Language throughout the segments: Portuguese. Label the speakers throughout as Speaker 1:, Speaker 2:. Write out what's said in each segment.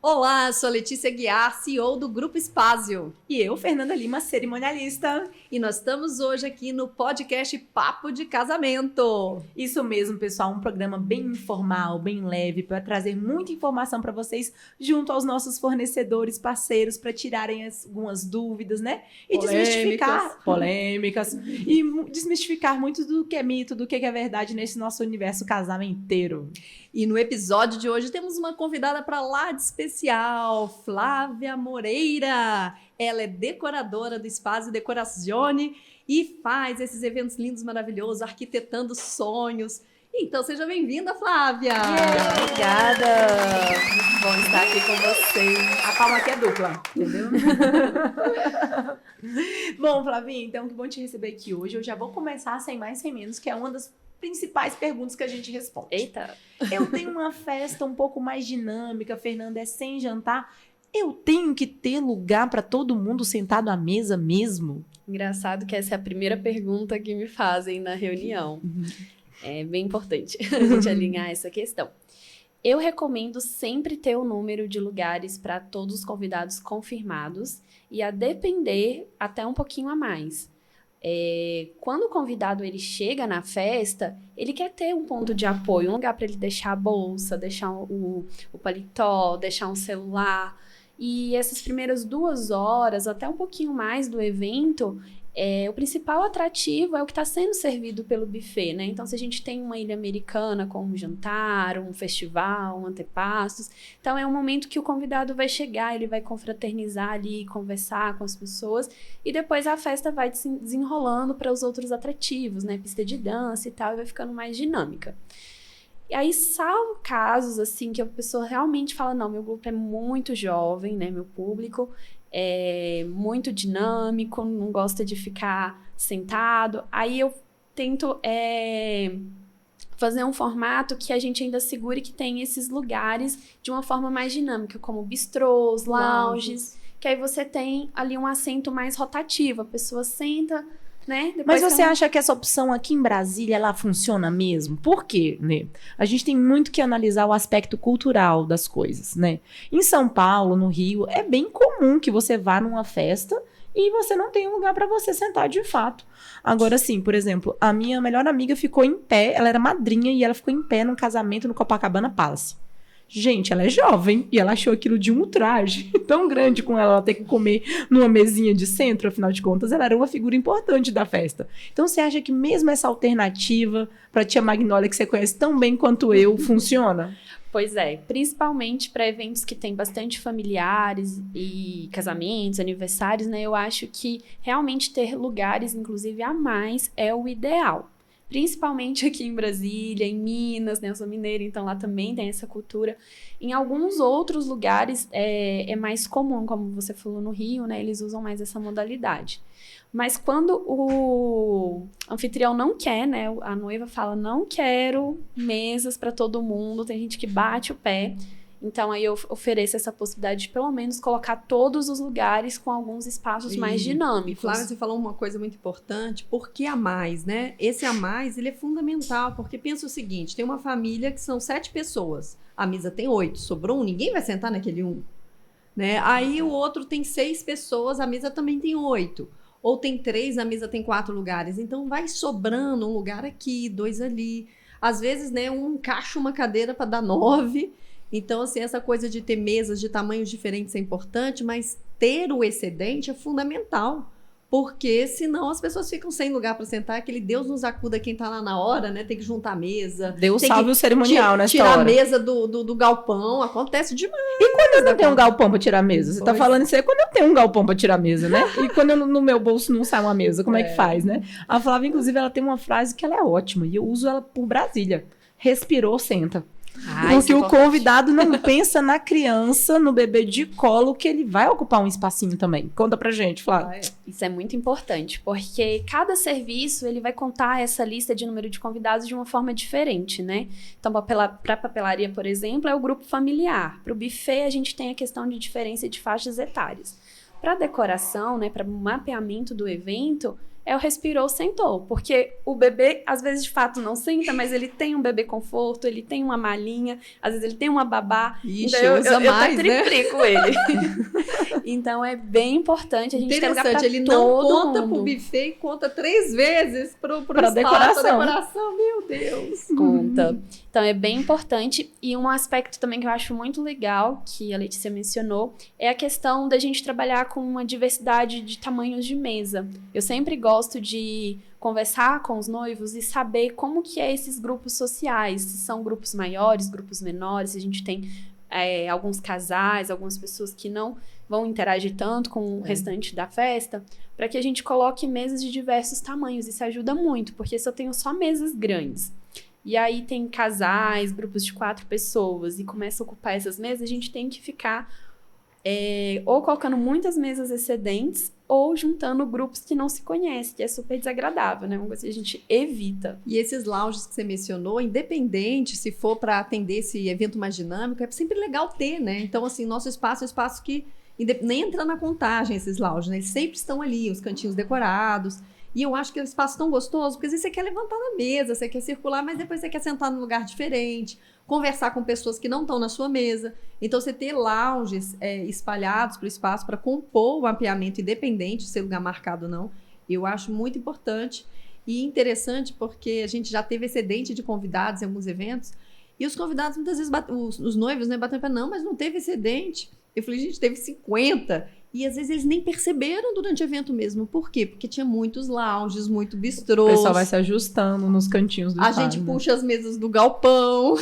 Speaker 1: Olá, sou Letícia Guiar, CEO do Grupo Espásio.
Speaker 2: E eu, Fernanda Lima, cerimonialista.
Speaker 1: E nós estamos hoje aqui no podcast Papo de Casamento.
Speaker 2: Isso mesmo, pessoal, um programa bem informal, bem leve, para trazer muita informação para vocês junto aos nossos fornecedores, parceiros, para tirarem algumas dúvidas, né? E desmistificar polêmicas e desmistificar muito do que é mito, do que é verdade nesse nosso universo casamenteiro.
Speaker 1: E no episódio de hoje temos uma convidada para lá de especial, Flávia Moreira. Ela é decoradora do Espásio Decorazione e faz esses eventos lindos, maravilhosos, arquitetando sonhos. Então, seja bem-vinda, Flávia!
Speaker 3: Obrigada! Muito bom estar aqui com vocês.
Speaker 2: A palma aqui é dupla, entendeu? Bom, Flavinha, então que bom te receber aqui hoje. Eu já vou começar sem mais, sem menos, que é uma das principais perguntas que a gente responde.
Speaker 3: Eita!
Speaker 2: Eu tenho uma festa um pouco mais dinâmica, Fernanda, é sem jantar. Eu tenho que ter lugar para todo mundo sentado à mesa mesmo?
Speaker 3: Engraçado que essa é a primeira pergunta que me fazem na reunião. É bem importante a gente alinhar essa questão. Eu recomendo sempre ter o número de lugares para todos os convidados confirmados e, a depender, até um pouquinho a mais. Quando o convidado ele chega na festa, ele quer ter um ponto de apoio, um lugar para ele deixar a bolsa, deixar o paletó, deixar um celular. E essas primeiras 2 horas, até um pouquinho mais do evento, o principal atrativo é o que está sendo servido pelo buffet, né? Então, se a gente tem uma ilha americana com um jantar, um festival, um antepastos, então é um momento que o convidado vai chegar, ele vai confraternizar ali, conversar com as pessoas, e depois a festa vai se desenrolando para os outros atrativos, né? Pista de dança e tal, e vai ficando mais dinâmica. E aí, salvo casos, assim, que a pessoa realmente fala, não, meu grupo é muito jovem, né? Meu público é muito dinâmico, não gosta de ficar sentado. Aí eu tento fazer um formato que a gente ainda segure que tem esses lugares de uma forma mais dinâmica, como bistrôs, lounges, que aí você tem ali um assento mais rotativo, a pessoa senta, né?
Speaker 2: Mas você acha que essa opção aqui em Brasília, ela funciona mesmo? Por quê, né? A gente tem muito que analisar o aspecto cultural das coisas, né? Em São Paulo, no Rio, é bem comum que você vá numa festa e você não tem um lugar para você sentar de fato. Agora, sim, por exemplo, a minha melhor amiga ficou em pé, ela era madrinha e ela ficou em pé num casamento no Copacabana Palace. Gente, ela é jovem e ela achou aquilo de um ultraje tão grande com ela ter que comer numa mesinha de centro, afinal de contas, ela era uma figura importante da festa. Então, você acha que mesmo essa alternativa para tia Magnólia, que você conhece tão bem quanto eu, funciona?
Speaker 3: Pois é, principalmente para eventos que tem bastante familiares e casamentos, aniversários, né? Eu acho que realmente ter lugares, inclusive a mais, é o ideal. Principalmente aqui em Brasília, em Minas, né? Eu sou mineira, então lá também tem essa cultura. Em alguns outros lugares é mais comum, como você falou no Rio, né? Eles usam mais essa modalidade. Mas quando o anfitrião não quer, né? A noiva fala, não quero mesas para todo mundo, tem gente que bate o pé. Então, aí eu ofereço essa possibilidade de, pelo menos, colocar todos os lugares com alguns espaços mais dinâmicos.
Speaker 1: Flávia, você falou uma coisa muito importante, por que a mais, né? Esse a mais, ele é fundamental, porque pensa o seguinte, tem uma família que são 7 pessoas, a mesa tem 8, sobrou um, ninguém vai sentar naquele 1, né? Aí o outro tem 6 pessoas, a mesa também tem 8. Ou tem 3, a mesa tem 4 lugares. Então, vai sobrando um lugar aqui, 2 ali. Às vezes, né, um encaixa uma cadeira para dar 9. Então, assim, essa coisa de ter mesas de tamanhos diferentes é importante, mas ter o excedente é fundamental, porque senão as pessoas ficam sem lugar para sentar, aquele Deus nos acuda quem tá lá na hora, né? Tem que juntar a mesa.
Speaker 2: Deus salve o cerimonial nessa
Speaker 1: tirar
Speaker 2: hora.
Speaker 1: a mesa do galpão, acontece demais.
Speaker 2: E quando eu não tenho um galpão para tirar a mesa? Você tá falando isso aí quando eu tenho um galpão para tirar a mesa, né? E quando no meu bolso não sai uma mesa, como é que faz, né? A Flávia, inclusive, ela tem uma frase que ela é ótima, e eu uso ela por Brasília. Respirou, senta. Porque o convidado não pensa na criança, no bebê de colo, que ele vai ocupar um espacinho também. Conta pra gente, Flávia.
Speaker 3: Isso é muito importante, porque cada serviço ele vai contar essa lista de número de convidados de uma forma diferente, né? Então, para papelaria, por exemplo, é o grupo familiar. Para o buffet, a gente tem a questão de diferença de faixas etárias. Para decoração, né, para mapeamento do evento, é o respirou, sentou. Porque o bebê, às vezes, de fato, não senta, mas ele tem um bebê conforto, ele tem uma malinha, às vezes ele tem uma babá.
Speaker 1: Ixi,
Speaker 3: então
Speaker 1: usa mais,
Speaker 3: eu triplico ele. Então, é bem importante a gente ter lugar pra
Speaker 1: ele não
Speaker 3: todo
Speaker 1: conta
Speaker 3: mundo.
Speaker 1: pro buffet e conta 3 vezes pra
Speaker 2: Pra
Speaker 1: espaço,
Speaker 2: decoração.
Speaker 1: pra decoração. Meu Deus.
Speaker 3: Conta. Então, é bem importante. E um aspecto também que eu acho muito legal, que a Letícia mencionou, é a questão da gente trabalhar com uma diversidade de tamanhos de mesa. Eu sempre gosto de conversar com os noivos e saber como que é esses grupos sociais, se são grupos maiores, grupos menores, se a gente tem alguns casais, algumas pessoas que não vão interagir tanto com o restante da festa, para que a gente coloque mesas de diversos tamanhos. Isso ajuda muito, porque se eu tenho só mesas grandes, e aí tem casais, grupos de 4 pessoas, e começa a ocupar essas mesas, a gente tem que ficar ou colocando muitas mesas excedentes, ou juntando grupos que não se conhecem, que é super desagradável, né? Uma coisa que a gente evita.
Speaker 1: E esses lounges que você mencionou, independente se for para atender esse evento mais dinâmico, é sempre legal ter, né? Então, assim, nosso espaço é um espaço que nem entra na contagem esses lounges, né? Eles sempre estão ali, os cantinhos decorados. E eu acho que é um espaço tão gostoso, porque às vezes você quer levantar na mesa, você quer circular, mas depois você quer sentar num lugar diferente, conversar com pessoas que não estão na sua mesa. Então, você ter lounges espalhados para o espaço para compor o mapeamento independente, se é lugar marcado ou não, eu acho muito importante e interessante, porque a gente já teve excedente de convidados em alguns eventos, e os convidados, muitas vezes, os noivos, né, batem para não, mas não teve excedente. Eu falei, gente, teve 50. E às vezes eles nem perceberam durante o evento mesmo. Por quê? Porque tinha muitos lounges, muito bistrôs.
Speaker 2: O pessoal vai se ajustando nos cantinhos do espaço.
Speaker 1: A gente puxa as mesas do galpão.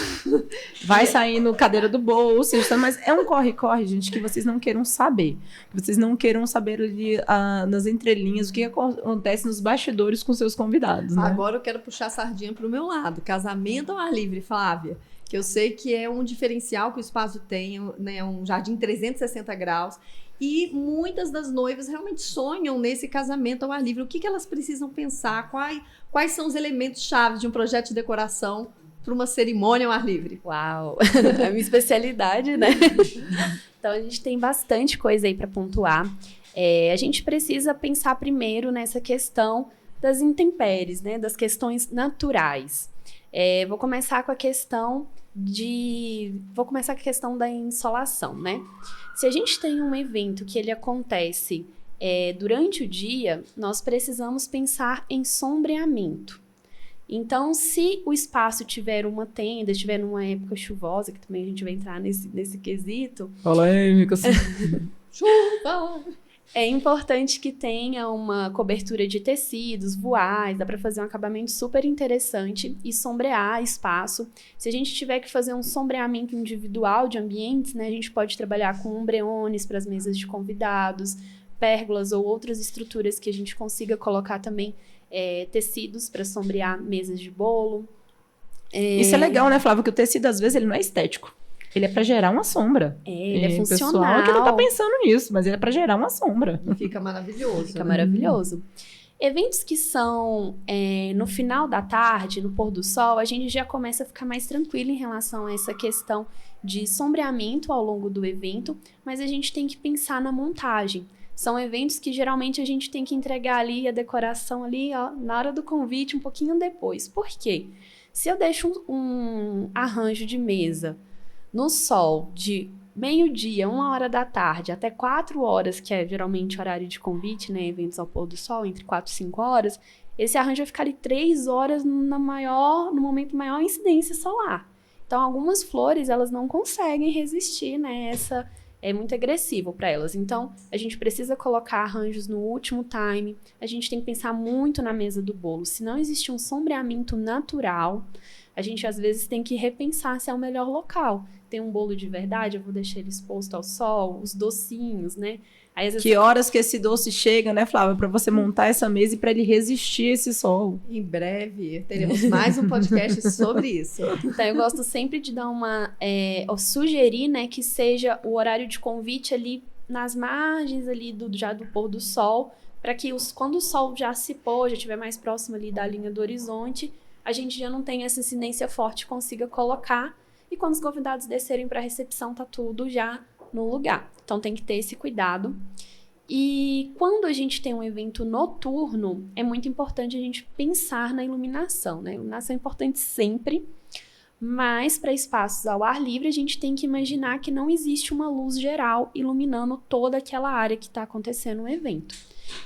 Speaker 2: Vai saindo cadeira do bolso. Mas é um corre-corre, gente, que vocês não queiram saber. Que vocês não queiram saber ali nas entrelinhas o que acontece nos bastidores com seus convidados, né?
Speaker 1: Agora eu quero puxar a sardinha pro meu lado. Casamento ao ar livre, Flávia. Que eu sei que é um diferencial que o espaço tem, né? Um jardim 360 graus. E muitas das noivas realmente sonham nesse casamento ao ar livre. O que elas precisam pensar? Quais são os elementos chaves de um projeto de decoração para uma cerimônia ao ar livre?
Speaker 3: Uau! É a minha especialidade, né? Então, a gente tem bastante coisa aí para pontuar. A gente precisa pensar primeiro nessa questão das intempéries, né? Das questões naturais. Vou começar com a questão da insolação, né? Se a gente tem um evento que ele acontece durante o dia, nós precisamos pensar em sombreamento. Então, se o espaço tiver uma tenda, estiver numa época chuvosa, que também a gente vai entrar nesse quesito...
Speaker 2: Polêmica.
Speaker 1: Chuva!
Speaker 3: É importante que tenha uma cobertura de tecidos, voais, dá para fazer um acabamento super interessante e sombrear espaço. Se a gente tiver que fazer um sombreamento individual de ambientes, né, a gente pode trabalhar com ombreones para as mesas de convidados, pérgolas ou outras estruturas que a gente consiga colocar também tecidos para sombrear mesas de bolo.
Speaker 2: Isso é legal, né, Flávia? Que o tecido, às vezes, ele não é estético. Ele é pra gerar uma sombra.
Speaker 3: Ele é funcional.
Speaker 2: O pessoal que não tá pensando nisso, mas ele é pra gerar uma sombra.
Speaker 1: E fica maravilhoso.
Speaker 3: Fica maravilhoso. Eventos que são no final da tarde, no pôr do sol, a gente já começa a ficar mais tranquilo em relação a essa questão de sombreamento ao longo do evento, mas a gente tem que pensar na montagem. São eventos que geralmente a gente tem que entregar ali a decoração ali, ó, na hora do convite, um pouquinho depois. Por quê? Se eu deixo um arranjo de mesa no sol de meio-dia, 1h da tarde, até 4 horas, que é geralmente o horário de convite, né? Eventos ao pôr do sol, entre 4 e 5 horas, esse arranjo vai ficar ali 3 horas no momento maior incidência solar. Então, algumas flores, elas não conseguem resistir, né? É muito agressivo para elas. Então, a gente precisa colocar arranjos no último time. A gente tem que pensar muito na mesa do bolo. Se não existe um sombreamento natural, a gente às vezes tem que repensar se é o melhor local. Tem um bolo de verdade, eu vou deixar ele exposto ao sol, os docinhos, né? Aí, às vezes,
Speaker 2: que horas que esse doce chega, né, Flávia? Para você montar essa mesa e para ele resistir a esse sol.
Speaker 1: Em breve teremos mais um podcast sobre isso.
Speaker 3: Então, eu gosto sempre de dar sugerir, né, que seja o horário de convite ali nas margens ali do pôr do sol, para que quando o sol já se pôr, já estiver mais próximo ali da linha do horizonte, a gente já não tem essa incidência forte, consiga colocar, e quando os convidados descerem para a recepção, tá tudo já no lugar. Então, tem que ter esse cuidado. E quando a gente tem um evento noturno, é muito importante a gente pensar na iluminação, né? A iluminação é importante sempre, mas para espaços ao ar livre, a gente tem que imaginar que não existe uma luz geral iluminando toda aquela área que está acontecendo no evento.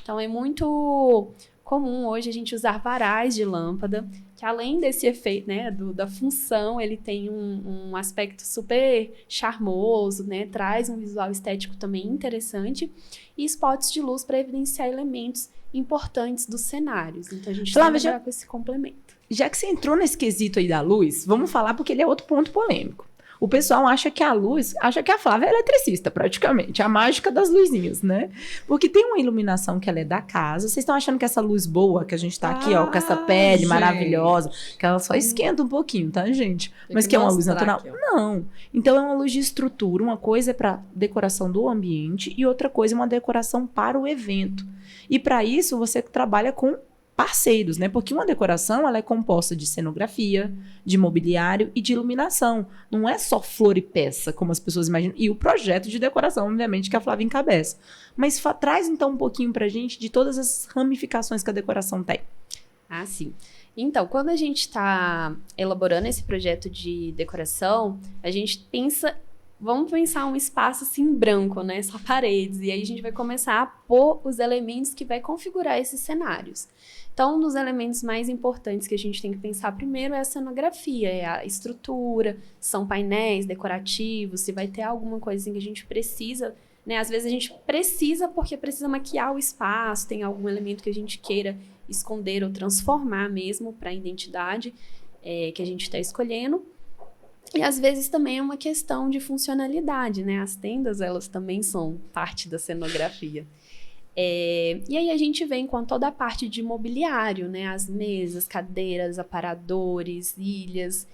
Speaker 3: Então, é muito comum hoje a gente usar varais de lâmpada, que além desse efeito, né, da função, ele tem um aspecto super charmoso, né, traz um visual estético também interessante, e spots de luz para evidenciar elementos importantes dos cenários. Então, a gente tem que trabalhar com esse complemento.
Speaker 2: Já que você entrou nesse quesito aí da luz, vamos falar porque ele é outro ponto polêmico. O pessoal acha que a luz, acha que a Flávia é eletricista, praticamente. A mágica das luzinhas, né? Porque tem uma iluminação que ela é da casa. Vocês estão achando que essa luz boa, que a gente tá aqui, ó, com essa pele maravilhosa, que ela só esquenta um pouquinho, tá, gente? Mas que é uma luz natural? Aqui, não. Então é uma luz de estrutura. Uma coisa é para decoração do ambiente e outra coisa é uma decoração para o evento. E para isso você trabalha com parceiros, né? Porque uma decoração, ela é composta de cenografia, de mobiliário e de iluminação. Não é só flor e peça, como as pessoas imaginam. E o projeto de decoração, obviamente, que a Flávia encabeça. Mas traz, então, um pouquinho pra gente de todas as ramificações que a decoração tem.
Speaker 3: Ah, sim. Então, quando a gente está elaborando esse projeto de decoração, a gente pensa... Vamos pensar um espaço assim em branco, né? Só paredes. E aí a gente vai começar a pôr os elementos que vai configurar esses cenários. Então, um dos elementos mais importantes que a gente tem que pensar primeiro é a cenografia, é a estrutura, são painéis decorativos, se vai ter alguma coisinha que a gente precisa, né? Às vezes a gente precisa porque precisa maquiar o espaço, tem algum elemento que a gente queira esconder ou transformar mesmo para a identidade que a gente está escolhendo. E às vezes também é uma questão de funcionalidade, né? As tendas, elas também são parte da cenografia. E aí a gente vem com toda a parte de mobiliário, né? As mesas, cadeiras, aparadores, ilhas.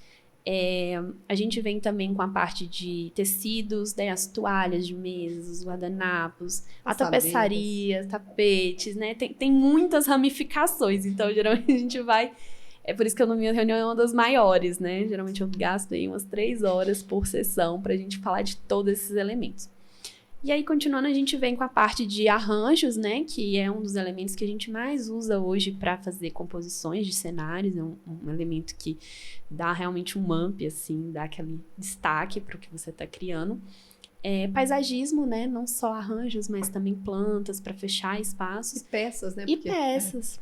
Speaker 3: A gente vem também com a parte de tecidos, né? As toalhas de mesas, os guardanapos, a tapeçaria, tapetes, né? Tem muitas ramificações, então geralmente a gente vai... É por isso que a minha reunião é uma das maiores, né? Geralmente eu gasto aí umas 3 horas por sessão para a gente falar de todos esses elementos. E aí, continuando, a gente vem com a parte de arranjos, né? Que é um dos elementos que a gente mais usa hoje para fazer composições de cenários. É um elemento que dá realmente um up, assim, dá aquele destaque para o que você está criando. Paisagismo, né? Não só arranjos, mas também plantas para fechar espaços.
Speaker 1: E peças, né?
Speaker 3: E peças.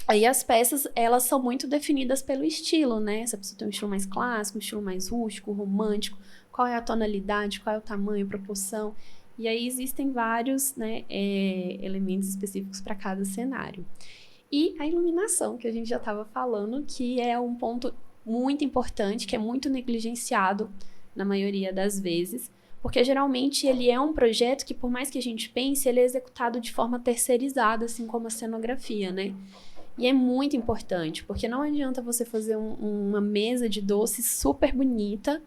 Speaker 3: Aí as peças, elas são muito definidas pelo estilo, né? Se a pessoa tem um estilo mais clássico, um estilo mais rústico, romântico, qual é a tonalidade, qual é o tamanho, a proporção. E aí existem vários, né, elementos específicos para cada cenário. E a iluminação, que a gente já estava falando, que é um ponto muito importante, que é muito negligenciado na maioria das vezes, porque geralmente ele é um projeto que, por mais que a gente pense, ele é executado de forma terceirizada, assim como a cenografia, né? E é muito importante, porque não adianta você fazer uma mesa de doces super bonita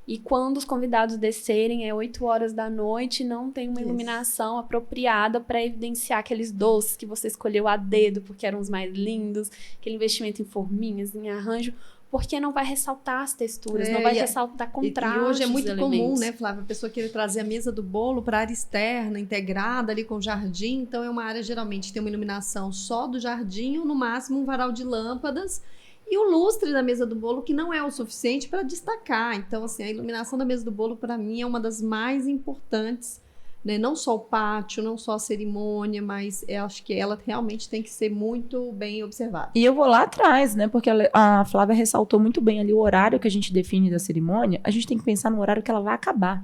Speaker 3: e quando os convidados descerem 8 horas da noite, não tem uma iluminação apropriada para evidenciar aqueles doces que você escolheu a dedo, porque eram os mais lindos, aquele investimento em forminhas, em arranjo, porque não vai ressaltar as texturas, não vai ressaltar contrastes.
Speaker 1: E hoje é muito comum, né, Flávia, a pessoa querer trazer a mesa do bolo para a área externa, integrada ali com o jardim. Então, é uma área geralmente que tem uma iluminação só do jardim, ou no máximo um varal de lâmpadas, e o lustre da mesa do bolo, que não é o suficiente para destacar. Então, assim, a iluminação da mesa do bolo, para mim, é uma das mais importantes, né? Não só o pátio, não só a cerimônia, mas eu acho que ela realmente tem que ser muito bem observada.
Speaker 2: E eu vou lá atrás, né? Porque a Flávia ressaltou muito bem ali o horário que a gente define da cerimônia. A gente tem que pensar no horário que ela vai acabar.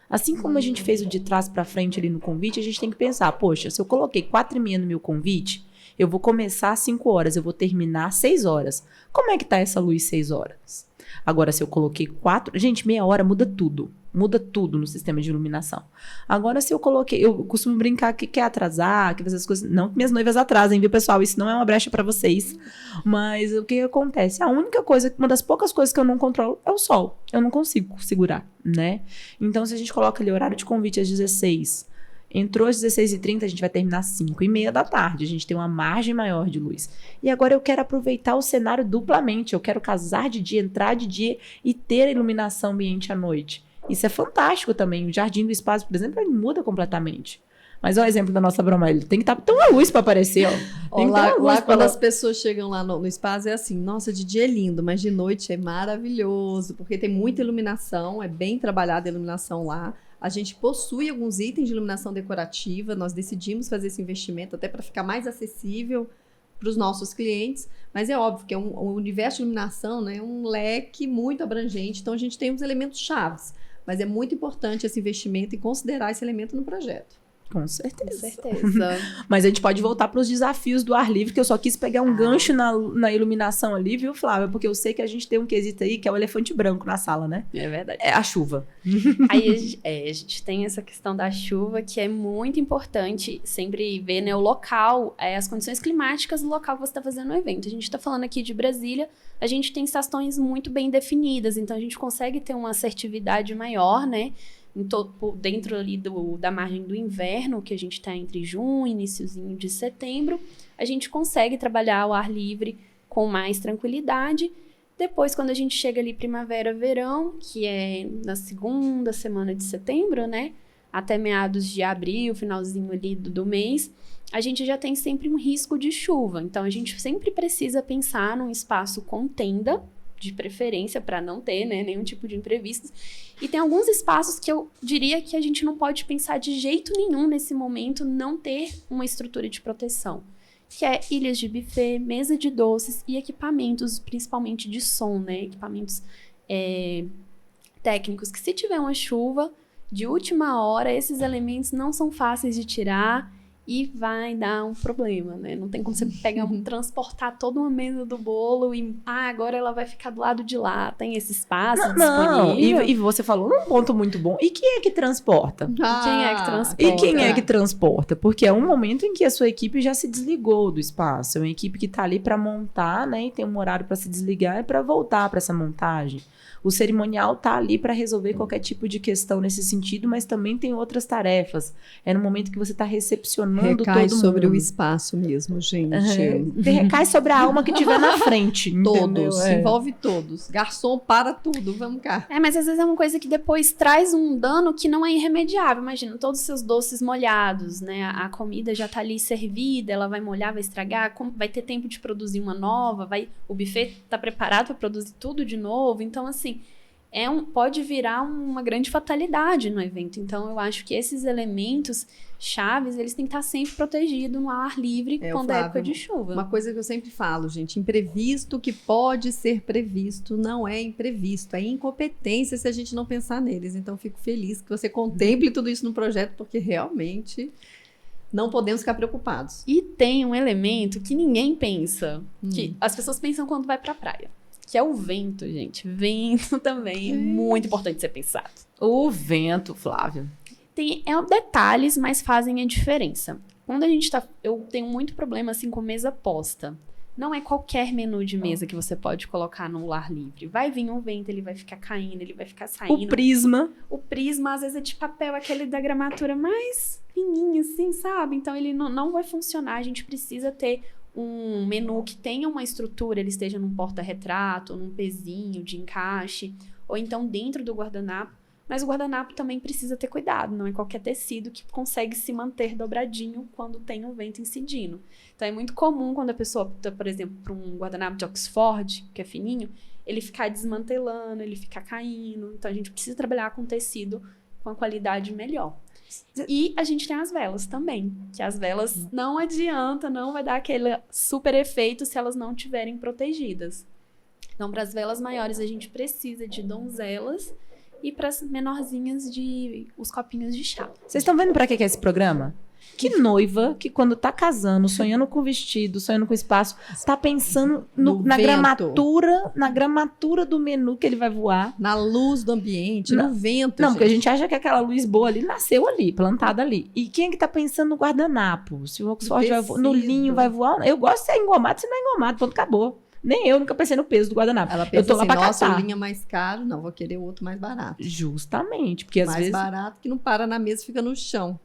Speaker 2: Assim como a gente fez o de trás para frente ali no convite, a gente tem que pensar, poxa, se eu coloquei 4h30 no meu convite, eu vou começar às 5 horas, eu vou terminar às 6 horas. Como é que tá essa luz 6 horas? Agora, se eu coloquei 4... Gente, meia hora muda tudo. Muda tudo no sistema de iluminação. Agora, se eu coloquei... Eu costumo brincar que quer atrasar, que fazer as coisas... Não que minhas noivas atrasem, viu, pessoal? Isso não é uma brecha pra vocês. Mas o que acontece? A única coisa, uma das poucas coisas que eu não controlo é o sol. Eu não consigo segurar, né? Então, se a gente coloca ali horário de convite às 16... Entrou às 16h30, a gente vai terminar às 5h30 da tarde. A gente tem uma margem maior de luz. E agora eu quero aproveitar o cenário duplamente. Eu quero casar de dia, entrar de dia e ter a iluminação ambiente à noite. Isso é fantástico também. O jardim do espaço, por exemplo, ele muda completamente. Mas olha o exemplo da nossa bromélia. Tem que ter uma luz para aparecer, ó. Tem que ter uma luz
Speaker 1: Lá
Speaker 2: pra
Speaker 1: quando as pessoas chegam lá no espaço é assim, nossa, de dia é lindo, mas de noite é maravilhoso, porque tem muita iluminação, é bem trabalhada a iluminação lá. A gente possui alguns itens de iluminação decorativa, nós decidimos fazer esse investimento até para ficar mais acessível para os nossos clientes, mas é óbvio que é um universo de iluminação, né, um leque muito abrangente, então a gente tem uns elementos chaves, mas é muito importante esse investimento e considerar esse elemento no projeto.
Speaker 2: Com certeza.
Speaker 3: Com certeza.
Speaker 2: Mas a gente pode voltar para os desafios do ar livre, que eu só quis pegar um gancho na iluminação ali, viu, Flávia? Porque eu sei que a gente tem um quesito aí, que é o elefante branco na sala, né?
Speaker 3: É verdade.
Speaker 2: É a chuva.
Speaker 3: Aí a gente tem essa questão da chuva, que é muito importante sempre ver, né, o local, as condições climáticas do local que você está fazendo o evento. A gente está falando aqui de Brasília, a gente tem estações muito bem definidas, então a gente consegue ter uma assertividade maior, né? Dentro ali da margem do inverno, que a gente está entre junho e iniciozinho de setembro, a gente consegue trabalhar o ar livre com mais tranquilidade. Depois, quando a gente chega ali primavera, verão, que é na segunda semana de setembro, né? Até meados de abril, finalzinho ali do mês, a gente já tem sempre um risco de chuva. Então, a gente sempre precisa pensar num espaço com tenda, de preferência, para não ter, né, nenhum tipo de imprevistos. E tem alguns espaços que eu diria que a gente não pode pensar de jeito nenhum nesse momento não ter uma estrutura de proteção, que é ilhas de buffet, mesa de doces e equipamentos, principalmente de som, né, equipamentos técnicos, que se tiver uma chuva, de última hora, esses elementos não são fáceis de tirar e vai dar um problema, né? Não tem como você pegar, transportar toda uma mesa do bolo e, agora ela vai ficar do lado de lá, tem esse espaço disponível.
Speaker 2: E você falou um ponto muito bom. E quem é que transporta?
Speaker 3: Quem é que transporta?
Speaker 2: E quem é que transporta? Porque é um momento em que a sua equipe já se desligou do espaço. É uma equipe que está ali para montar, né? E tem um horário para se desligar e para voltar para essa montagem. O cerimonial está ali para resolver qualquer tipo de questão nesse sentido, mas também tem outras tarefas. É no momento que você está recepcionando
Speaker 1: recai
Speaker 2: todo mundo.
Speaker 1: sobre o espaço mesmo, gente.
Speaker 2: Recai sobre a alma que tiver na frente.
Speaker 1: Todos, envolve todos. Garçom, para tudo, vamos cá.
Speaker 3: Mas às vezes é uma coisa que depois traz um dano que não é irremediável. Imagina, todos os seus doces molhados, né? A comida já tá ali servida, ela vai molhar, vai estragar, vai ter tempo de produzir uma nova, o buffet tá preparado para produzir tudo de novo. Então, assim, pode virar uma grande fatalidade no evento. Então, eu acho que esses elementos chaves, eles têm que estar sempre protegidos no ar livre quando é época de chuva.
Speaker 1: Uma coisa que eu sempre falo, gente, imprevisto que pode ser previsto não é imprevisto, é incompetência se a gente não pensar neles. Então, fico feliz que você contemple tudo isso no projeto, porque realmente não podemos ficar preocupados.
Speaker 3: E tem um elemento que ninguém pensa, que as pessoas pensam quando vai pra praia, que é o vento, gente. Vento também é muito importante ser pensado.
Speaker 2: O vento, Flávia.
Speaker 3: Tem detalhes, mas fazem a diferença. Quando a gente eu tenho muito problema assim com mesa posta. Não é qualquer menu de mesa que você pode colocar no ar livre. Vai vir um vento, ele vai ficar caindo, ele vai ficar saindo.
Speaker 2: O prisma,
Speaker 3: às vezes, é de papel, aquele da gramatura mais fininha, assim, sabe? Então, ele não vai funcionar. A gente precisa ter um menu que tenha uma estrutura, ele esteja num porta-retrato, num pezinho de encaixe, ou então dentro do guardanapo. Mas o guardanapo também precisa ter cuidado, não é qualquer tecido que consegue se manter dobradinho quando tem um vento incidindo. Então é muito comum quando a pessoa opta, por exemplo, para um guardanapo de Oxford, que é fininho, ele ficar desmantelando, ele ficar caindo. Então a gente precisa trabalhar com tecido com a qualidade melhor. E a gente tem as velas também, que as velas não adianta, não vai dar aquele super efeito se elas não estiverem protegidas. Então, para as velas maiores, a gente precisa de donzelas e para as menorzinhas os copinhos de chá.
Speaker 2: Vocês estão vendo para que é esse programa? Que noiva que quando tá casando, sonhando com vestido, sonhando com espaço, tá pensando na gramatura do menu que ele vai voar.
Speaker 1: Na luz do ambiente, no vento.
Speaker 2: Não, porque a gente acha que aquela luz boa ali nasceu ali, plantada ali. E quem é que tá pensando no guardanapo? Se o Oxford vai voar, no linho vai voar. Eu gosto de ser engomado, se não é engomado, pronto, acabou. Nem eu nunca pensei no peso do guardanapo.
Speaker 1: Ela pensa
Speaker 2: eu tô lá
Speaker 1: assim,
Speaker 2: pra
Speaker 1: nossa,
Speaker 2: catar.
Speaker 1: linha mais caro, não, vou querer o outro mais barato.
Speaker 2: Justamente, porque às vezes...
Speaker 1: Mais barato que não para na mesa e fica no chão.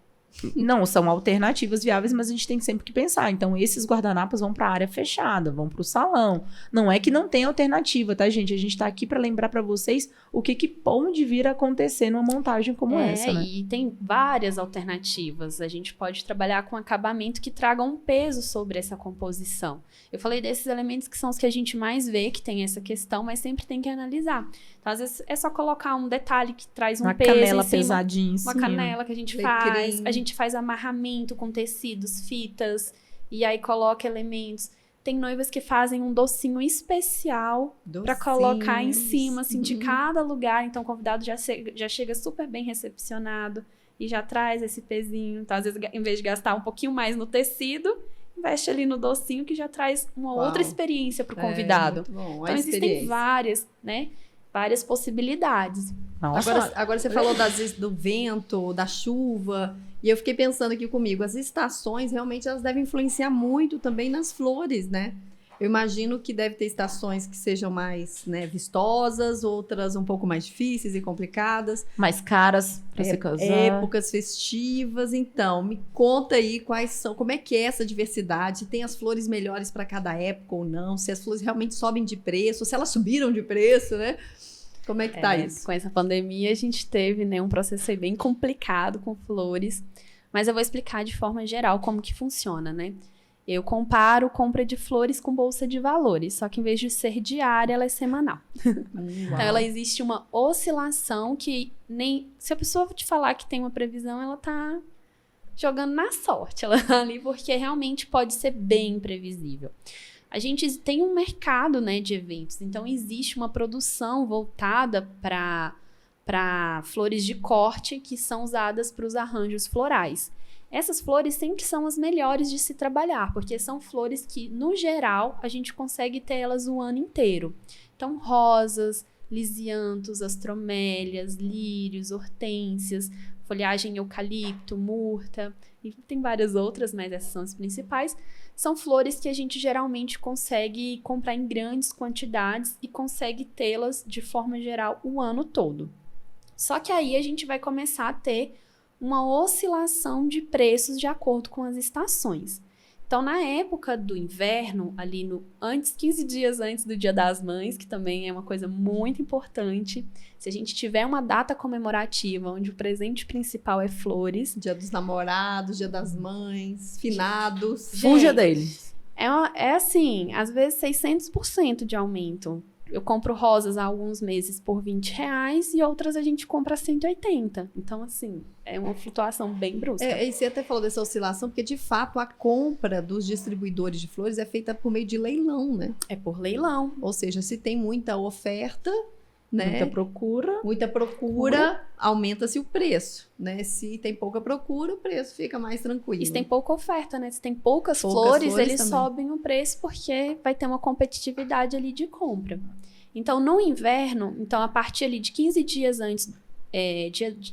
Speaker 2: Não, são alternativas viáveis, mas a gente tem sempre que pensar. Então, esses guardanapos vão para a área fechada, vão para o salão. Não é que não tem alternativa, tá, gente? A gente está aqui para lembrar para vocês o que pode vir a acontecer numa montagem como essa, né?
Speaker 3: E tem várias alternativas. A gente pode trabalhar com acabamento que traga um peso sobre essa composição. Eu falei desses elementos que são os que a gente mais vê, que tem essa questão, mas sempre tem que analisar. Então, às vezes, é só colocar um detalhe que traz um peso
Speaker 2: canela
Speaker 3: em cima.
Speaker 2: Pesadinha em
Speaker 3: Uma
Speaker 2: cima.
Speaker 3: canela que a gente faz. A gente faz amarramento com tecidos, fitas, e aí coloca elementos. Tem noivas que fazem um docinho especial para colocar em cima, assim, de cada lugar. Então, o convidado já chega super bem recepcionado e já traz esse pezinho. Então, às vezes, em vez de gastar um pouquinho mais no tecido, investe ali no docinho que já traz uma outra experiência para o convidado.
Speaker 1: Muito bom.
Speaker 3: Então, existem várias, né? Várias possibilidades.
Speaker 1: Agora você falou do vento, da chuva, e eu fiquei pensando aqui comigo, as estações realmente elas devem influenciar muito também nas flores, né? Eu imagino que deve ter estações que sejam mais, né, vistosas, outras um pouco mais difíceis e complicadas.
Speaker 2: Mais caras para se casar.
Speaker 1: Épocas festivas. Então, me conta aí como é que é essa diversidade, se tem as flores melhores para cada época ou não, se as flores realmente sobem de preço, se elas subiram de preço, né? Como é que tá isso?
Speaker 3: Com essa pandemia, a gente teve, né, um processo aí bem complicado com flores, mas eu vou explicar de forma geral como que funciona, né? Eu comparo compra de flores com bolsa de valores, só que em vez de ser diária, ela é semanal. Então, ela existe uma oscilação que nem... Se a pessoa te falar que tem uma previsão, ela tá jogando na sorte. Ela tá ali porque realmente pode ser bem imprevisível. A gente tem um mercado, né, de eventos, então existe uma produção voltada para flores de corte que são usadas para os arranjos florais. Essas flores sempre são as melhores de se trabalhar, porque são flores que, no geral, a gente consegue ter elas o ano inteiro. Então, rosas, lisianthus, astromélias, lírios, hortênsias, folhagem eucalipto, murta, e tem várias outras, mas essas são as principais. São flores que a gente geralmente consegue comprar em grandes quantidades e consegue tê-las, de forma geral, o ano todo. Só que aí a gente vai começar a ter uma oscilação de preços de acordo com as estações. Então, na época do inverno, ali 15 dias antes do Dia das Mães, que também é uma coisa muito importante, se a gente tiver uma data comemorativa onde o presente principal é flores...
Speaker 1: Dia dos namorados, Dia das Mães, finados...
Speaker 2: Fuja deles.
Speaker 3: É assim, às vezes 600% de aumento. Eu compro rosas há alguns meses por R$20 e outras a gente compra a 180. Então, assim, é uma flutuação bem brusca.
Speaker 1: E você até falou dessa oscilação, porque, de fato, a compra dos distribuidores de flores é feita por meio de leilão, né?
Speaker 3: É por leilão.
Speaker 1: Ou seja, se tem muita oferta, né?
Speaker 2: Muita
Speaker 1: procura, aumenta-se o preço, né? Se tem pouca procura, o preço fica mais tranquilo.
Speaker 3: E se tem pouca oferta, né? Se tem poucas flores, eles
Speaker 1: também
Speaker 3: sobem o preço porque vai ter uma competitividade ali de compra. Então, no inverno, a partir ali de 15 dias antes,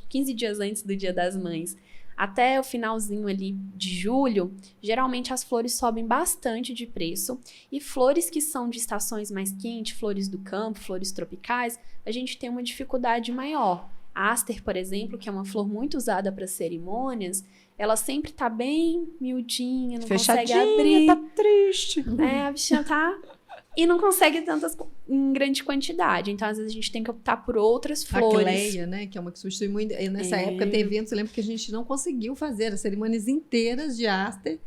Speaker 3: 15 dias antes do Dia das Mães, até o finalzinho ali de julho, geralmente as flores sobem bastante de preço. E flores que são de estações mais quentes, flores do campo, flores tropicais, a gente tem uma dificuldade maior. A aster, por exemplo, que é uma flor muito usada para cerimônias, ela sempre tá bem miudinha, não consegue abrir.
Speaker 2: Tá triste.
Speaker 3: A bichinha tá... E não consegue tantas em grande quantidade. Então, às vezes, a gente tem que optar por outras flores.
Speaker 1: A Cleia, né? Que é uma que substitui muito. Nessa época, tem eventos, eu lembro que a gente não conseguiu fazer as cerimônias inteiras de aster.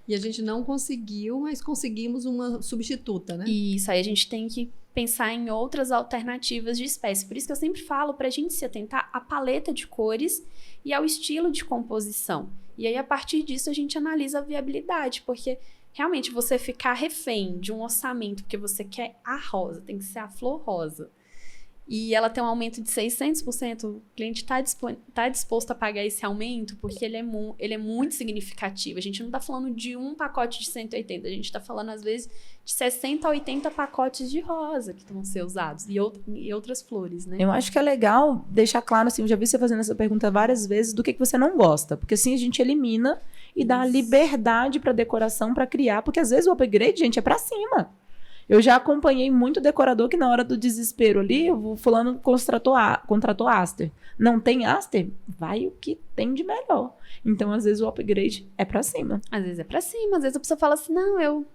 Speaker 1: E a gente não conseguiu, mas conseguimos uma substituta, né?
Speaker 3: Isso, aí a gente tem que pensar em outras alternativas de espécie. Por isso que eu sempre falo pra gente se atentar à paleta de cores e ao estilo de composição. E aí, a partir disso, a gente analisa a viabilidade, porque... Realmente, você ficar refém de um orçamento porque você quer a rosa, tem que ser a flor rosa, e ela tem um aumento de 600%, o cliente tá disposto a pagar esse aumento porque ele é muito significativo. A gente não está falando de um pacote de 180, a gente está falando, às vezes, de 60 a 80 pacotes de rosa que vão ser usados, e outras flores, né?
Speaker 2: Eu acho que é legal deixar claro, assim, eu já vi você fazendo essa pergunta várias vezes, do que você não gosta, porque assim a gente elimina e dá liberdade para decoração, para criar, porque às vezes o upgrade, gente, é para cima. Eu já acompanhei muito decorador que na hora do desespero ali, o fulano contratou aster. Não tem aster? Vai o que tem de melhor. Então, às vezes, o upgrade é pra cima.
Speaker 3: Às vezes é pra cima, às vezes a pessoa fala assim, não, eu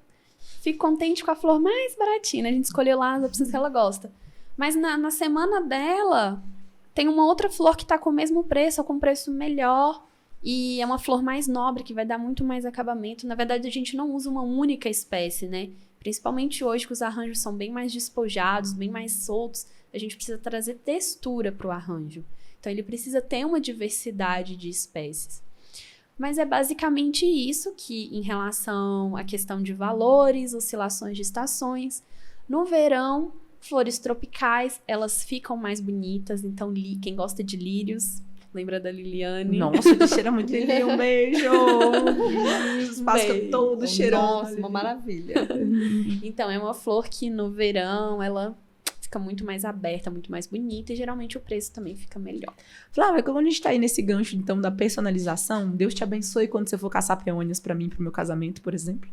Speaker 3: fico contente com a flor mais baratinha, né? A gente escolheu lá as opções que ela gosta. Mas na semana dela, tem uma outra flor que tá com o mesmo preço, ou com um preço melhor, e é uma flor mais nobre, que vai dar muito mais acabamento. Na verdade, a gente não usa uma única espécie, né? Principalmente hoje, que os arranjos são bem mais despojados, bem mais soltos, a gente precisa trazer textura pro arranjo. Então, ele precisa ter uma diversidade de espécies. Mas é basicamente isso que, em relação à questão de valores, oscilações de estações, no verão, flores tropicais, elas ficam mais bonitas. Então, quem gosta de lírios, lembra da Liliane?
Speaker 2: Nossa, ele cheira muito Lili, um beijo! Os páscoa todo cheirando.
Speaker 1: Nossa, uma maravilha.
Speaker 3: Então, é uma flor que no verão, ela fica muito mais aberta, muito mais bonita, e geralmente o preço também fica melhor.
Speaker 2: Flávia, quando a gente tá aí nesse gancho, então, da personalização, Deus te abençoe quando você for caçar peônias pra mim, pro meu casamento, por exemplo.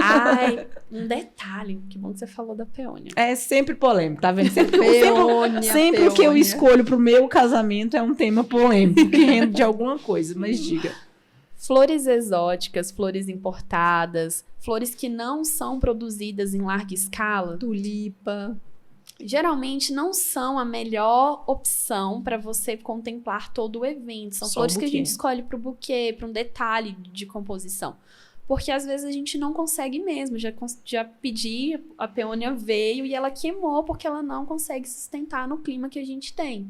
Speaker 3: Ai, um detalhe, que bom que você falou da peônia.
Speaker 2: É sempre polêmico, tá vendo? Sempre o que eu
Speaker 1: peônia.
Speaker 2: escolho pro meu casamento é um tema polêmico, que rende de alguma coisa, mas diga.
Speaker 3: Flores exóticas, flores importadas, flores que não são produzidas em larga escala,
Speaker 1: Tulipa.
Speaker 3: geralmente não são a melhor opção para você contemplar todo o evento. São
Speaker 2: Só
Speaker 3: flores
Speaker 2: um
Speaker 3: que a
Speaker 2: buquê.
Speaker 3: gente escolhe para o buquê, para um detalhe de composição. Porque às vezes a gente não consegue mesmo. Já pedi, a peônia veio e ela queimou porque ela não consegue sustentar no clima que a gente tem.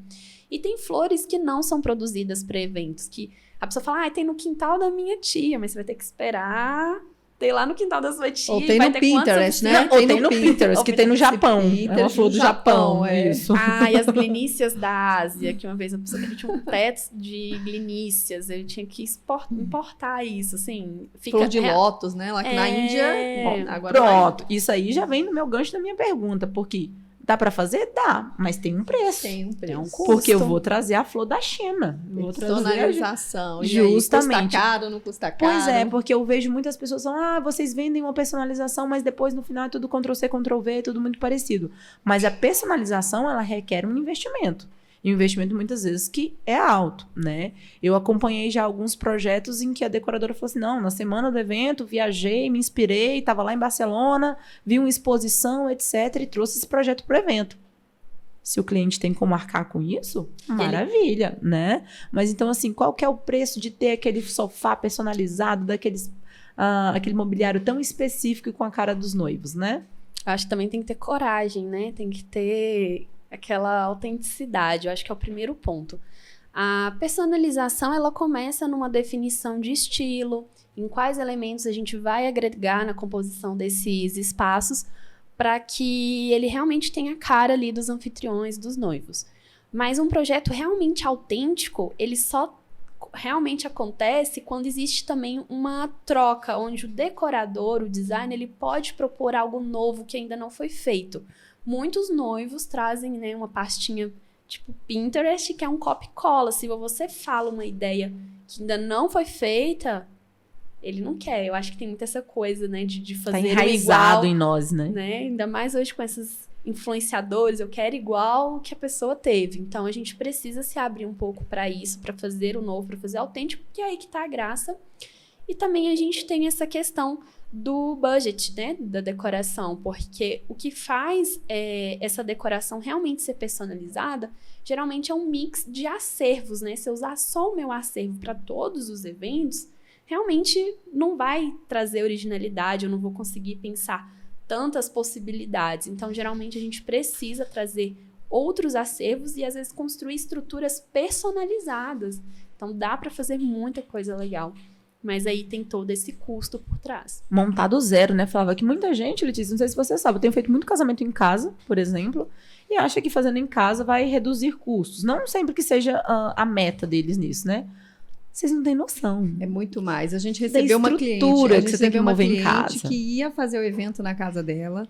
Speaker 3: E tem flores que não são produzidas para eventos, que a pessoa fala, tem no quintal da minha tia, mas você vai ter que esperar ter lá no quintal da sua tia.
Speaker 1: Ou tem
Speaker 3: vai
Speaker 1: no
Speaker 3: ter
Speaker 1: Pinterest,
Speaker 3: quantas
Speaker 1: né?
Speaker 2: Ou tem no Pinterest, que tem no Japão. É uma
Speaker 1: Pinterest
Speaker 2: flor
Speaker 1: do
Speaker 2: do Japão,
Speaker 1: é.
Speaker 2: isso.
Speaker 3: E as glinícias da Ásia, que uma vez a pessoa tinha um teto de glinícias, eu tinha que importar isso, assim.
Speaker 1: Flor de lótus, né? Lá que na Índia. Bom, agora
Speaker 2: Pronto, isso aí já vem no meu gancho da minha pergunta, porque dá pra fazer? Dá, mas tem um preço.
Speaker 1: tem um preço.
Speaker 3: um custo.
Speaker 2: Porque eu vou trazer a flor da China. Vou trazer
Speaker 1: Personalização.
Speaker 2: Justamente.
Speaker 1: E aí, custa caro, não custa caro?
Speaker 2: Pois é, porque eu vejo muitas pessoas falando, vocês vendem uma personalização, mas depois no final é tudo Ctrl+C, Ctrl+V, é tudo muito parecido. Mas a personalização, ela requer um investimento. E um investimento, muitas vezes, que é alto, né? Eu acompanhei já alguns projetos em que a decoradora falou assim, não, na semana do evento, viajei, me inspirei, estava lá em Barcelona, vi uma exposição, etc, e trouxe esse projeto para o evento. Se o cliente tem como marcar com isso, maravilha, né? Mas então, assim, qual que é o preço de ter aquele sofá personalizado, aquele mobiliário tão específico e com a cara dos noivos, né?
Speaker 3: Eu acho que também tem que ter coragem, né? Tem que ter aquela autenticidade. Eu acho que é o primeiro ponto. A personalização, ela começa numa definição de estilo, em quais elementos a gente vai agregar na composição desses espaços, para que ele realmente tenha a cara ali dos anfitriões, dos noivos. Mas um projeto realmente autêntico, ele só realmente acontece quando existe também uma troca, onde o decorador, o designer, ele pode propor algo novo que ainda não foi feito. Muitos noivos trazem, né, uma pastinha tipo Pinterest, que é um copy-cola. Se você fala uma ideia que ainda não foi feita, ele não quer. Eu acho que tem muito essa coisa, né, de fazer
Speaker 2: tá enraizado
Speaker 3: igual,
Speaker 2: em nós, né?
Speaker 3: Ainda mais hoje com esses influenciadores, eu quero igual o que a pessoa teve. Então, a gente precisa se abrir um pouco para isso, para fazer o novo, para fazer autêntico, que é aí que tá a graça. E também a gente tem essa questão do budget, né, da decoração, porque o que faz essa decoração realmente ser personalizada, geralmente é um mix de acervos, né? Se eu usar só o meu acervo para todos os eventos, realmente não vai trazer originalidade, eu não vou conseguir pensar tantas possibilidades. Então, geralmente, a gente precisa trazer outros acervos e, às vezes, construir estruturas personalizadas. Então, dá para fazer muita coisa legal. Mas aí tem todo esse custo por trás.
Speaker 2: Montar do zero, né, Flávia? Que muita gente, Letícia, não sei se você sabe, eu tenho feito muito casamento em casa, por exemplo, e acha que fazendo em casa vai reduzir custos. Não sempre que seja a meta deles nisso, né? Vocês não têm noção.
Speaker 1: É muito mais. A gente recebeu uma cliente,
Speaker 2: que você tem que mover em casa,
Speaker 1: que ia fazer o evento na casa dela.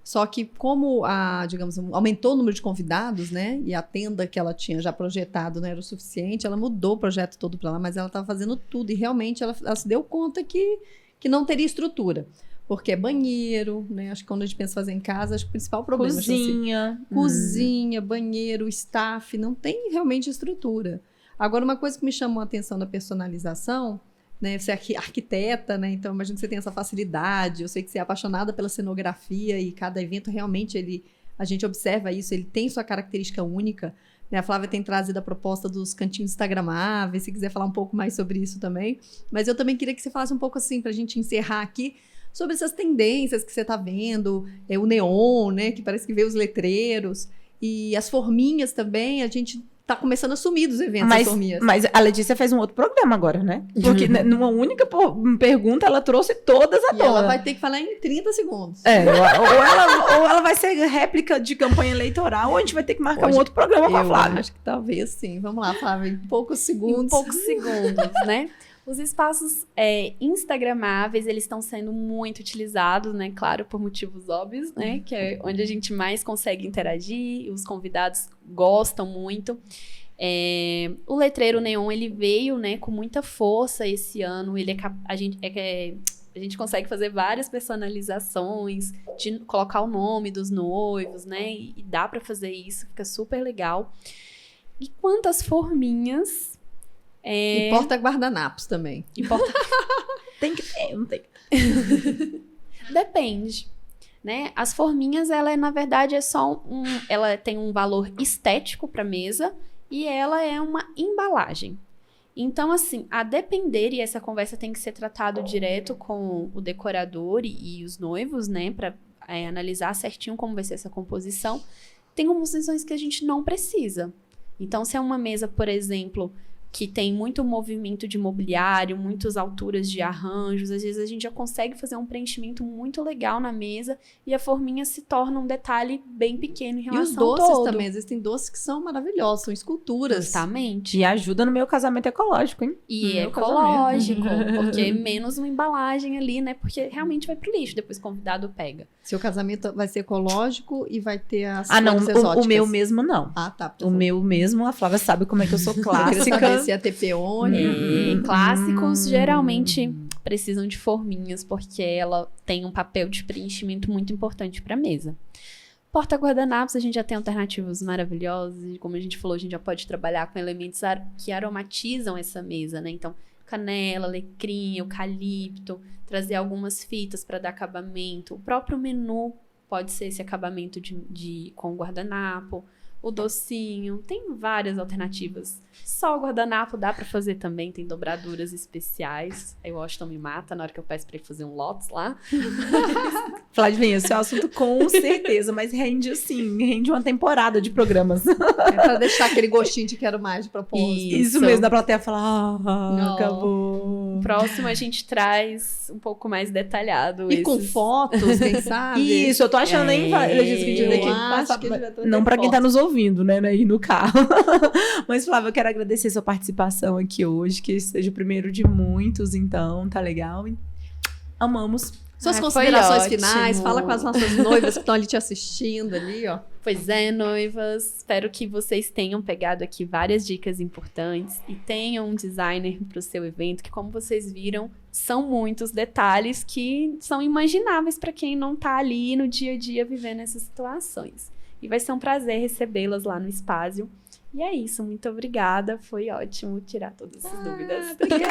Speaker 1: Só que como digamos, aumentou o número de convidados, né? E a tenda que ela tinha já projetado não era o suficiente, ela mudou o projeto todo para lá, mas ela estava fazendo tudo e realmente ela se deu conta que não teria estrutura. porque é banheiro, né? Acho que quando a gente pensa em fazer em casa, acho que o principal problema
Speaker 2: Cozinha.
Speaker 1: é cozinha, banheiro, staff, não tem realmente estrutura. Agora, uma coisa que me chamou a atenção da personalização, né? Você é arquiteta, né? Então, imagino que você tem essa facilidade. Eu sei que você é apaixonada pela cenografia e cada evento realmente a gente observa isso, ele tem sua característica única. Né? A Flávia tem trazido a proposta dos cantinhos instagramáveis, se quiser falar um pouco mais sobre isso também. Mas eu também queria que você falasse um pouco assim, para a gente encerrar aqui, sobre essas tendências que você está vendo, o neon, né? Que parece que vê os letreiros, e as forminhas também, a gente tá começando a sumir dos eventos das forminhas.
Speaker 2: Mas a Letícia fez um outro programa agora, né? Porque numa única pergunta ela trouxe todas à tona.
Speaker 1: Ela vai ter que falar em 30 segundos.
Speaker 2: Ou ela vai ser réplica de campanha eleitoral, ou a gente vai ter que marcar um outro programa com a Flávia.
Speaker 1: Acho que talvez sim. Vamos lá, Flávia, em poucos segundos.
Speaker 3: Em poucos segundos, né? Os espaços instagramáveis, eles estão sendo muito utilizados, né? Claro, por motivos óbvios, né? Que é onde a gente mais consegue interagir, os convidados gostam muito. O letreiro neon, ele veio, né, com muita força esse ano. A gente consegue fazer várias personalizações, de colocar o nome dos noivos, né? E dá para fazer isso, fica super legal. E quantas forminhas...
Speaker 1: E porta-guardanapos também.
Speaker 2: Tem que ter, não tem.
Speaker 3: Depende, né? As forminhas, ela na verdade é só ela tem um valor estético para mesa e ela é uma embalagem. Então, assim, a depender, e essa conversa tem que ser tratada direto com o decorador e os noivos, né? Para analisar certinho como vai ser essa composição. Tem composições que a gente não precisa. Então, se é uma mesa, por exemplo, que tem muito movimento de mobiliário, muitas alturas de arranjos, às vezes a gente já consegue fazer um preenchimento muito legal na mesa e a forminha se torna um detalhe bem pequeno em relação
Speaker 1: E os doces
Speaker 3: ao todo.
Speaker 1: também, existem doces que são maravilhosos, são esculturas.
Speaker 3: Justamente.
Speaker 2: E ajuda no meu casamento ecológico, hein?
Speaker 3: E ecológico, porque menos uma embalagem ali, né? Porque realmente vai pro lixo, depois o convidado pega.
Speaker 1: Seu casamento vai ser ecológico e vai ter as
Speaker 2: não,
Speaker 1: cores exóticas.
Speaker 2: o meu mesmo não.
Speaker 1: Ah, tá.
Speaker 2: O meu mesmo, a Flávia sabe como é que eu sou
Speaker 1: Eu queria saber
Speaker 2: clássica.
Speaker 1: se é TPone.
Speaker 3: Clássicos geralmente precisam de forminhas, porque ela tem um papel de preenchimento muito importante para a mesa. Porta-guardanapos, a gente já tem alternativas maravilhosas, e como a gente falou, a gente já pode trabalhar com elementos que aromatizam essa mesa, né? Então, canela, alecrim, eucalipto, trazer algumas fitas para dar acabamento. O próprio menu pode ser esse acabamento com guardanapo. O docinho, tem várias alternativas. Só o guardanapo dá pra fazer também, tem dobraduras especiais. Aí o Washington me mata na hora que eu peço pra ele fazer um Lotus lá.
Speaker 2: Flávia, esse é o assunto com certeza, mas rende uma temporada de programas.
Speaker 1: É pra deixar aquele gostinho de quero mais de propósito.
Speaker 2: Isso mesmo, da plateia falar,
Speaker 3: Não.
Speaker 2: acabou.
Speaker 3: Próximo a gente traz um pouco mais detalhado.
Speaker 1: E com fotos, quem sabe?
Speaker 2: Isso, eu tô achando, hein, Letícia, que a gente vai ter que passar. Não pra quem tá nos ouvindo, né, ir no carro. Mas, Flávia, eu quero agradecer sua participação aqui hoje, que seja o primeiro de muitos, então, tá legal? Amamos.
Speaker 1: Suas considerações finais, fala com as nossas noivas que estão ali te assistindo ali, ó.
Speaker 3: Pois é, noivas, espero que vocês tenham pegado aqui várias dicas importantes e tenham um designer para o seu evento, que como vocês viram, são muitos detalhes que são imagináveis para quem não tá ali no dia a dia vivendo essas situações. E vai ser um prazer recebê-las lá no Spazio. E é isso, muito obrigada, foi ótimo tirar todas essas dúvidas.
Speaker 1: Obrigada!